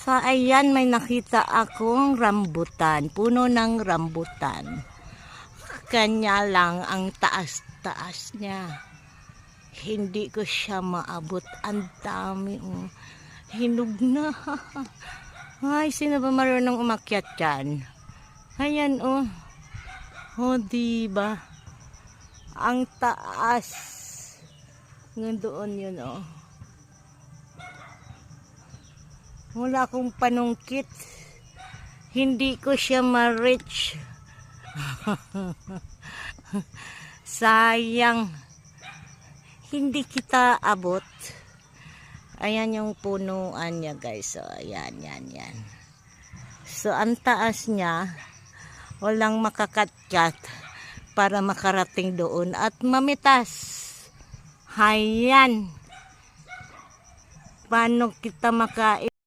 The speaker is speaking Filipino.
So ayan, may nakita akong rambutan, puno ng rambutan. Kanya lang ang taas-taas niya. Hindi ko siya maabot. Ang dami. Hinog na. Ay, sino ba marunong umakyat dyan? Ayan oh. Oh, diba? Ang taas. Doon yun oh. Wala akong panungkit. Hindi ko siya ma-reach. Sayang. Hindi kita abot. Ayan yung punuan niya guys. So, ayan, yan. So, ang taas niya, walang makakatkat para makarating doon at mamitas. Ayan. Paano kita makain?